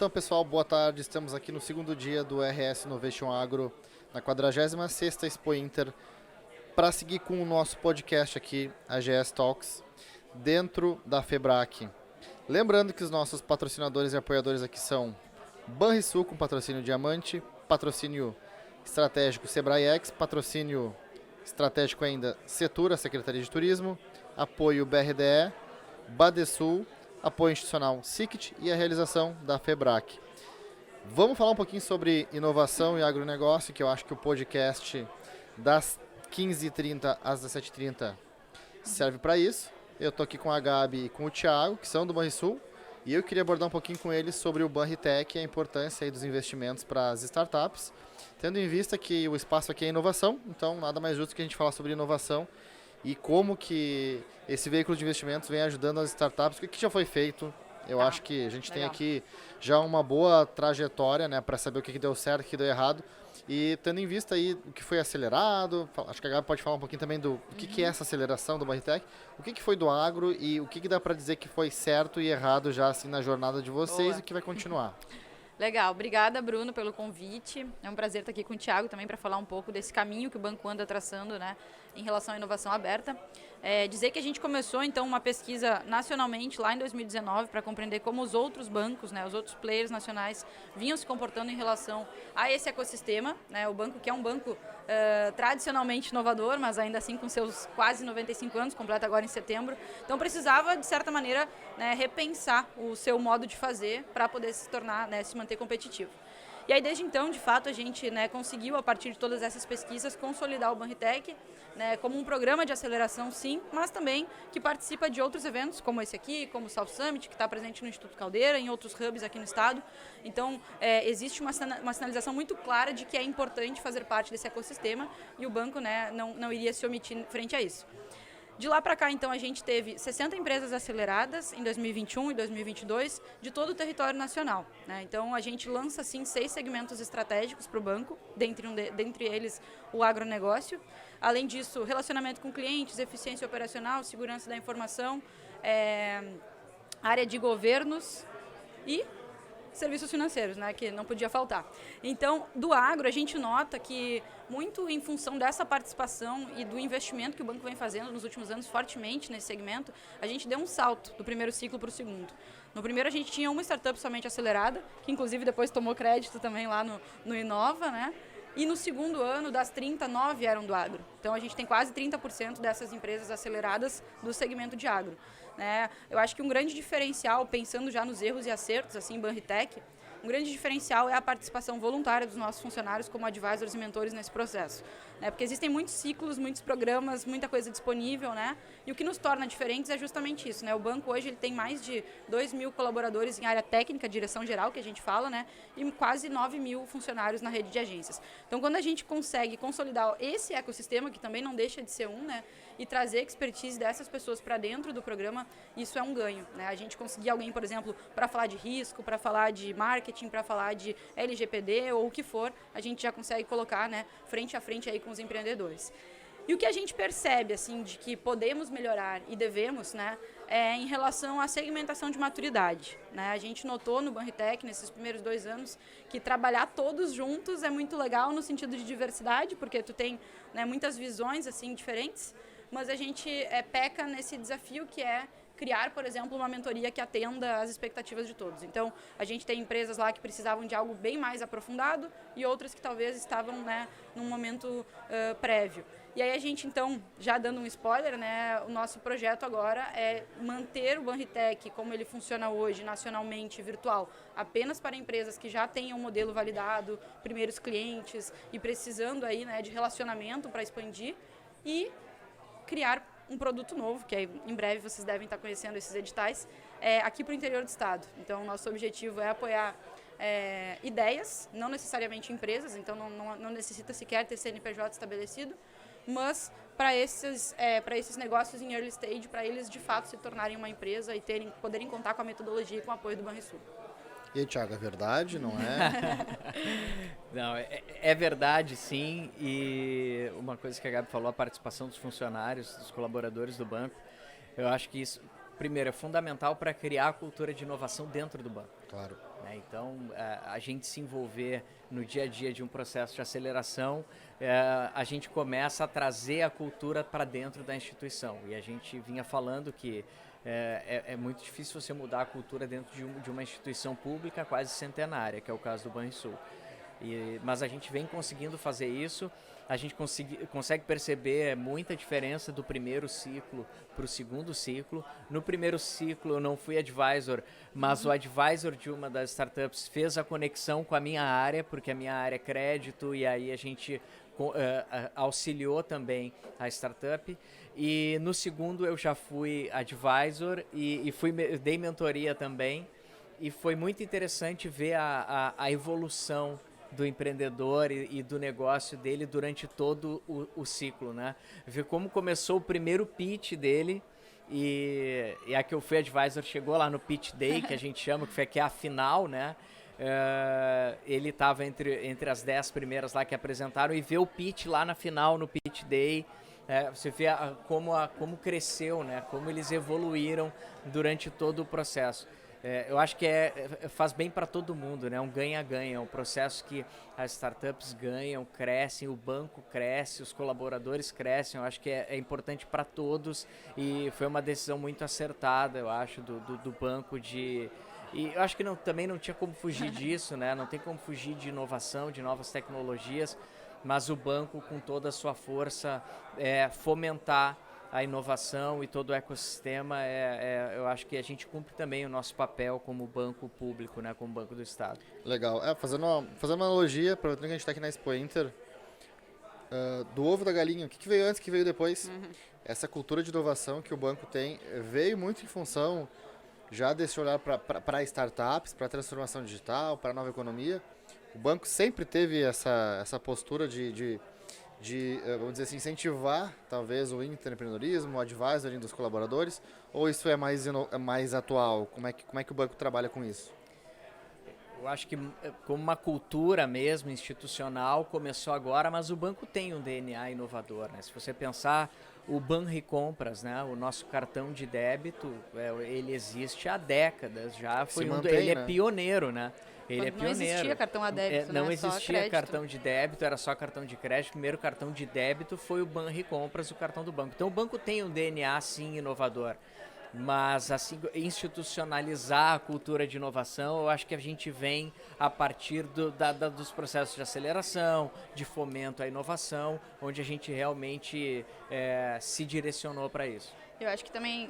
Então, pessoal, boa tarde. Estamos aqui no segundo dia do RS Innovation Agro, na 46ª Expo Inter, para seguir com o nosso podcast aqui, a GS Talks, dentro da Febrac. Lembrando que os nossos patrocinadores e apoiadores aqui são Banrisul, com patrocínio Diamante, patrocínio estratégico Sebrae-X, patrocínio estratégico ainda Setura, Secretaria de Turismo, apoio BRDE, Badesul, apoio institucional SICT e a realização da Febrac. Vamos falar um pouquinho sobre inovação e agronegócio, que eu acho que o podcast das 15h30 às 17h30 serve para isso. Eu estou aqui com a Gabi e com o Thiago, que são do Banrisul, e eu queria abordar um pouquinho com eles sobre o Banritech e a importância aí dos investimentos para as startups, tendo em vista que o espaço aqui é inovação, então nada mais justo que a gente falar sobre inovação e como que esse veículo de investimentos vem ajudando as startups, o que já foi feito. Eu acho que a gente tem aqui já uma boa trajetória, né, para saber o que deu certo, o que deu errado. E tendo em vista aí o que foi acelerado, acho que a Gabi pode falar um pouquinho também do que é essa aceleração do Banritech, o que foi do agro e o que dá para dizer que foi certo e errado já assim na jornada de vocês. Boa. E que vai continuar. Legal, obrigada Bruno pelo convite, é um prazer estar aqui com o Thiago também para falar um pouco desse caminho que o banco anda traçando, né, em relação à inovação aberta. Dizer que a gente começou então uma pesquisa nacionalmente lá em 2019 para compreender como os outros bancos, né, os outros players nacionais vinham se comportando em relação a esse ecossistema, né, o banco que é um banco tradicionalmente inovador, mas ainda assim com seus quase 95 anos, completa agora em setembro, então precisava de certa maneira, né, repensar o seu modo de fazer para poder se tornar, né, se manter competitivo. E aí, desde então, de fato, a gente, né, conseguiu, a partir de todas essas pesquisas, consolidar o Banritech, né, como um programa de aceleração, sim, mas também que participa de outros eventos, como esse aqui, como o South Summit, que está presente no Instituto Caldeira, em outros hubs aqui no estado. Então, existe uma sinalização muito clara de que é importante fazer parte desse ecossistema e o banco, né, não iria se omitir frente a isso. De lá para cá, então, a gente teve 60 empresas aceleradas em 2021 e 2022 de todo o território nacional, né? Então, a gente lança, assim, 6 segmentos estratégicos para o banco, dentre eles o agronegócio. Além disso, relacionamento com clientes, eficiência operacional, segurança da informação, área de governos e serviços financeiros, né, que não podia faltar. Então, do agro, a gente nota que, muito em função dessa participação e do investimento que o banco vem fazendo nos últimos anos fortemente nesse segmento, a gente deu um salto do primeiro ciclo para o segundo. No primeiro, a gente tinha uma startup somente acelerada, que inclusive depois tomou crédito também lá no Inova, né? E no segundo ano, das 30, 9 eram do agro. Então, a gente tem quase 30% dessas empresas aceleradas do segmento de agro. Eu acho que um grande diferencial, pensando já nos erros e acertos, assim, em Banritech, um grande diferencial é a participação voluntária dos nossos funcionários como advisors e mentores nesse processo. Porque existem muitos ciclos, muitos programas, muita coisa disponível, né? E o que nos torna diferentes é justamente isso, né? O banco hoje ele tem mais de 2.000 colaboradores em área técnica, direção geral, que a gente fala, né? E quase 9.000 funcionários na rede de agências. Então, quando a gente consegue consolidar esse ecossistema, que também não deixa de ser né? E trazer expertise dessas pessoas para dentro do programa, isso é um ganho, né? A gente conseguir alguém, por exemplo, para falar de risco, para falar de marketing, para falar de LGPD ou o que for, a gente já consegue colocar, né, frente a frente aí com os empreendedores. E o que a gente percebe, assim, de que podemos melhorar e devemos, né, é em relação à segmentação de maturidade, né? A gente notou no Banritech, nesses primeiros 2 anos, que trabalhar todos juntos é muito legal no sentido de diversidade, porque tu tem, né, muitas visões, assim, diferentes, mas a gente peca nesse desafio que é criar, por exemplo, uma mentoria que atenda às expectativas de todos. Então, a gente tem empresas lá que precisavam de algo bem mais aprofundado e outras que talvez estavam, né, num momento prévio. E aí a gente, então, já dando um spoiler, né, o nosso projeto agora é manter o Banritech como ele funciona hoje, nacionalmente, virtual, apenas para empresas que já tenham um modelo validado, primeiros clientes e precisando aí, né, de relacionamento para expandir e criar um produto novo, que em breve vocês devem estar conhecendo esses editais, aqui para o interior do estado. Então, nosso objetivo é apoiar ideias, não necessariamente empresas, então não necessita sequer ter CNPJ estabelecido, mas para esses negócios em early stage, para eles de fato se tornarem uma empresa e poderem contar com a metodologia e com o apoio do Banrisul. E aí, Thiago, é verdade, não é? Não, é verdade, sim. E uma coisa que a Gabi falou, a participação dos funcionários, dos colaboradores do banco, eu acho que isso, primeiro, é fundamental para criar a cultura de inovação dentro do banco. Claro. Né? Então, a gente se envolver no dia a dia de um processo de aceleração, a gente começa a trazer a cultura para dentro da instituição. E a gente vinha falando que é muito difícil você mudar a cultura dentro de uma instituição pública quase centenária, que é o caso do Banrisul. Mas a gente vem conseguindo fazer isso, a gente consegue perceber muita diferença do primeiro ciclo para o segundo ciclo. No primeiro ciclo eu não fui advisor, mas o advisor de uma das startups fez a conexão com a minha área, porque a minha área é crédito, e aí a gente auxiliou também a startup. E no segundo eu já fui advisor e dei mentoria também, e foi muito interessante ver a evolução do empreendedor e do negócio dele durante todo o ciclo, né? Ver como começou o primeiro pitch dele e a que eu fui advisor chegou lá no pitch day, que a gente chama, que é a final, né? Ele estava entre as 10 primeiras lá que apresentaram, e ver o pitch lá na final, no pitch day, você vê como cresceu, né? Como eles evoluíram durante todo o processo. Eu acho que faz bem para todo mundo, né? Um ganha-ganha, é um processo que as startups ganham, crescem, o banco cresce, os colaboradores crescem. Eu acho que é importante para todos, e foi uma decisão muito acertada, eu acho, do banco E eu acho que também não tinha como fugir disso, né? Não tem como fugir de inovação, de novas tecnologias, mas o banco, com toda a sua força, fomentar a inovação e todo o ecossistema, eu acho que a gente cumpre também o nosso papel como banco público, né, como Banco do Estado. Legal. Fazendo uma analogia, aproveitando que a gente está aqui na Expo Inter, do ovo da galinha, o que veio antes, o que veio depois? Essa cultura de inovação que o banco tem veio muito em função já desse olhar para startups, para a transformação digital, para a nova economia. O banco sempre teve essa postura de vamos dizer assim, incentivar talvez o empreendedorismo, o advisoring dos colaboradores, ou isso é mais atual? Como é que o banco trabalha com isso? Eu acho que como uma cultura mesmo institucional começou agora, mas o banco tem um DNA inovador, né? Se você pensar o Banricompras, né? O nosso cartão de débito, ele existe há décadas já, ele é pioneiro, né? Ele é pioneiro. Não existia cartão a débito, não né? existia cartão de débito, era só cartão de crédito. O primeiro cartão de débito foi o Banricompras, o cartão do banco. Então o banco tem um DNA, sim, inovador. Mas assim, institucionalizar a cultura de inovação, eu acho que a gente vem a partir dos processos de aceleração, de fomento à inovação, onde a gente realmente se direcionou para isso. Eu acho que também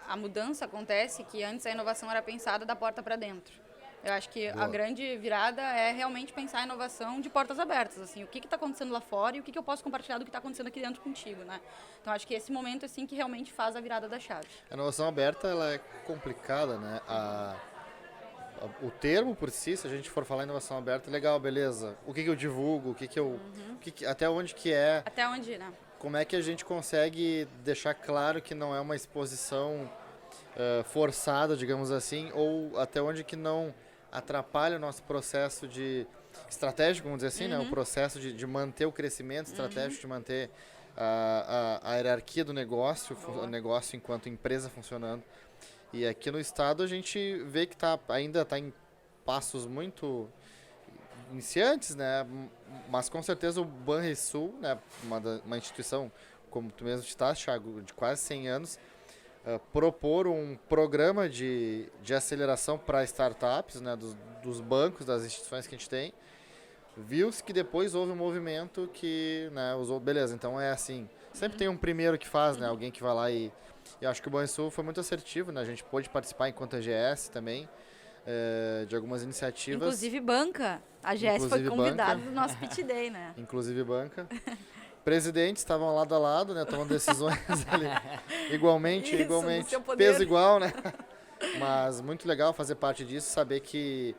a mudança acontece que antes a inovação era pensada da porta para dentro. Eu acho que a grande virada é realmente pensar a inovação de portas abertas, assim, o que está acontecendo lá fora e o que eu posso compartilhar do que está acontecendo aqui dentro contigo, né? Então, acho que esse momento, assim, que realmente faz a virada da chave. A inovação aberta, ela é complicada, né? O termo por si, se a gente for falar em inovação aberta, legal, beleza. O que eu divulgo, até onde que é... Até onde, né? Como é que a gente consegue deixar claro que não é uma exposição forçada, digamos assim, ou até onde que não atrapalha o nosso processo de estratégico, vamos dizer assim, né? O processo de manter o crescimento estratégico, de manter a hierarquia do negócio, o negócio enquanto empresa funcionando. E aqui no estado a gente vê que ainda está em passos muito iniciantes, né? Mas com certeza o Banrisul, né? Uma instituição, como tu mesmo citaste, Thiago, de quase 100 anos, propor um programa de aceleração para startups, né, dos bancos, das instituições que a gente tem, viu-se que depois houve um movimento que, né, usou, beleza, então é assim, sempre tem um primeiro que faz, né, alguém que vai lá e acho que o Banrisul foi muito assertivo, né, a gente pôde participar enquanto AGS também, de algumas iniciativas. Inclusive banca, a AGS foi convidada no nosso Pitch Day, né? Inclusive banca. Presidentes estavam lado a lado, né, tomando decisões ali, igualmente, peso igual, né? Mas muito legal fazer parte disso, saber que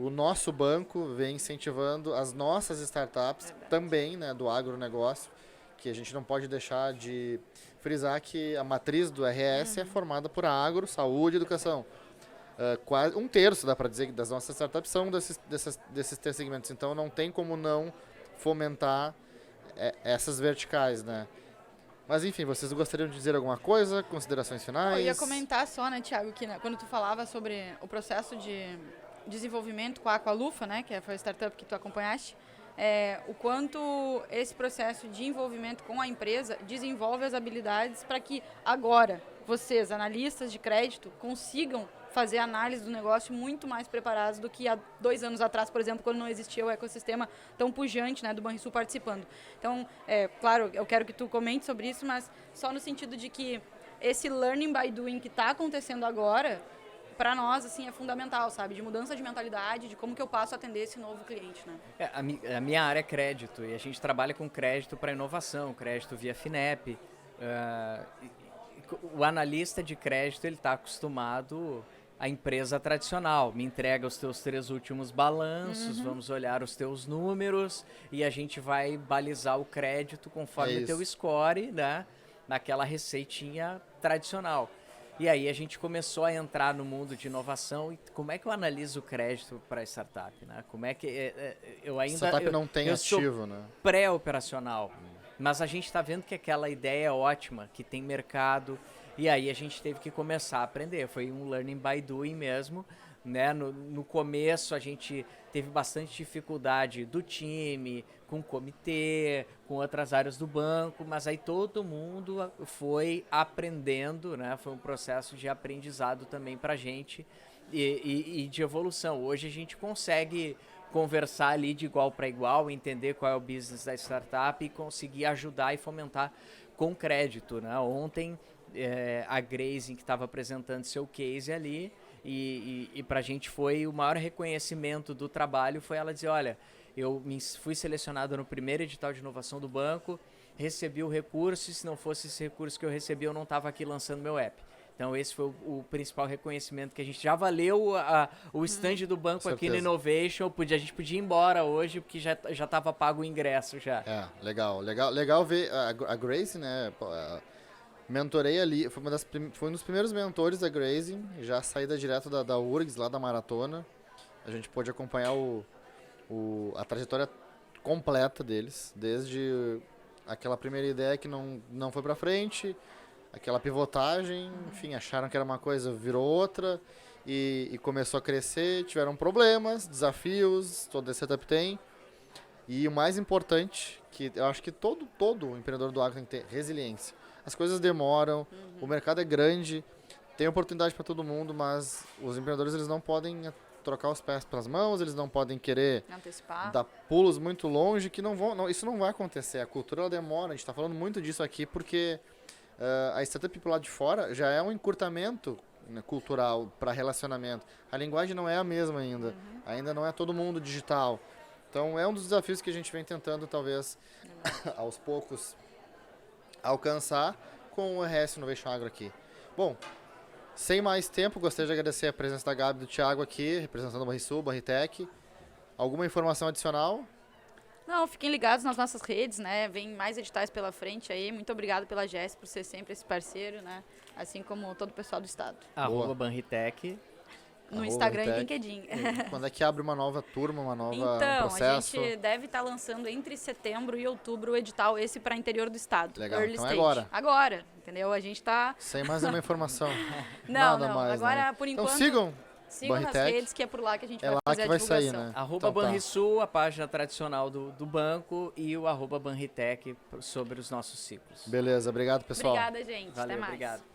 o nosso banco vem incentivando as nossas startups também, né, do agronegócio, que a gente não pode deixar de frisar que a matriz do RS é formada por agro, saúde e educação. Quase 1/3, dá para dizer, das nossas startups são desses 3 segmentos, então não tem como não fomentar essas verticais, né? Mas enfim, vocês gostariam de dizer alguma coisa? Considerações finais? Eu ia comentar só, né, Thiago, que quando tu falava sobre o processo de desenvolvimento com a Aqualufa, né, foi a startup que tu acompanhaste, o quanto esse processo de envolvimento com a empresa desenvolve as habilidades para que agora vocês, analistas de crédito, consigam fazer análise do negócio muito mais preparados do que há 2 anos atrás, por exemplo, quando não existia o ecossistema tão pujante, né, do Banrisul participando. Então, claro, eu quero que tu comente sobre isso, mas só no sentido de que esse learning by doing que está acontecendo agora, para nós, assim, é fundamental, sabe? De mudança de mentalidade, de como que eu passo a atender esse novo cliente, né? A minha área é crédito e a gente trabalha com crédito para inovação, crédito via FINEP. O analista de crédito, ele está acostumado à empresa tradicional. Me entrega os teus 3 últimos balanços, vamos olhar os teus números e a gente vai balizar o crédito conforme o teu score, né? Naquela receitinha tradicional. E aí a gente começou a entrar no mundo de inovação e como é que eu analiso o crédito para a startup, né? Como é que eu ainda... Startup não tem ativo, né? Pré-operacional, mas a gente está vendo que aquela ideia é ótima, que tem mercado, e aí a gente teve que começar a aprender. Foi um learning by doing mesmo, né? No começo a gente teve bastante dificuldade do time, com o comitê, com outras áreas do banco, mas aí todo mundo foi aprendendo, né? Foi um processo de aprendizado também para a gente e de evolução. Hoje a gente consegue conversar ali de igual para igual, entender qual é o business da startup e conseguir ajudar e fomentar com crédito, né? Ontem a Grace, que estava apresentando seu case ali, e para a gente foi o maior reconhecimento do trabalho, foi ela dizer, olha, eu fui selecionado no primeiro edital de inovação do banco, recebi o recurso, e se não fosse esse recurso que eu recebi, eu não estava aqui lançando meu app. Então esse foi o principal reconhecimento que a gente já valeu o stand do banco aqui no Innovation, a gente podia ir embora hoje, porque já estava pago o ingresso já. Legal ver a Grace, né? Mentorei ali, foi um dos primeiros mentores da Grace, já saída direto da URGS, lá da maratona. A gente pôde acompanhar a trajetória completa deles, desde aquela primeira ideia que não foi pra frente, aquela pivotagem, enfim, acharam que era uma coisa, virou outra, e começou a crescer, tiveram problemas, desafios, todo esse setup tem. E o mais importante, que eu acho que todo empreendedor do agro tem que ter resiliência. As coisas demoram, o mercado é grande, tem oportunidade para todo mundo, mas os empreendedores eles não podem trocar os pés pelas mãos, eles não podem querer antecipar, dar pulos muito longe, que isso não vai acontecer. A cultura ela demora, a gente está falando muito disso aqui porque a startup por lá de fora já é um encurtamento, né, cultural para relacionamento. A linguagem não é a mesma ainda, ainda não é todo mundo digital. Então é um dos desafios que a gente vem tentando talvez aos poucos alcançar com o RS Innovation Agro aqui. Bom, sem mais tempo, gostaria de agradecer a presença da Gabi e do Thiago aqui, representando o Banrisul, Banritec. Alguma informação adicional? Não, fiquem ligados nas nossas redes, né? Vem mais editais pela frente aí. Muito obrigado pela GES por ser sempre esse parceiro, né? Assim como todo o pessoal do estado. @Banritec. No Instagram e LinkedIn. Quando é que abre uma nova turma, um processo? A gente deve estar lançando entre setembro e outubro o edital esse para interior do estado. Legal, Early então stage. agora. Agora, entendeu? A gente está... Sem mais nenhuma informação. Nada mais, agora, né? por enquanto... Então sigam nas redes, que é por lá que a gente vai fazer a divulgação. Sair, né? @Banrisul, a página tradicional do banco, e o @Banritec sobre os nossos ciclos. Beleza, obrigado pessoal. Obrigada, gente. Valeu, até mais. Obrigado.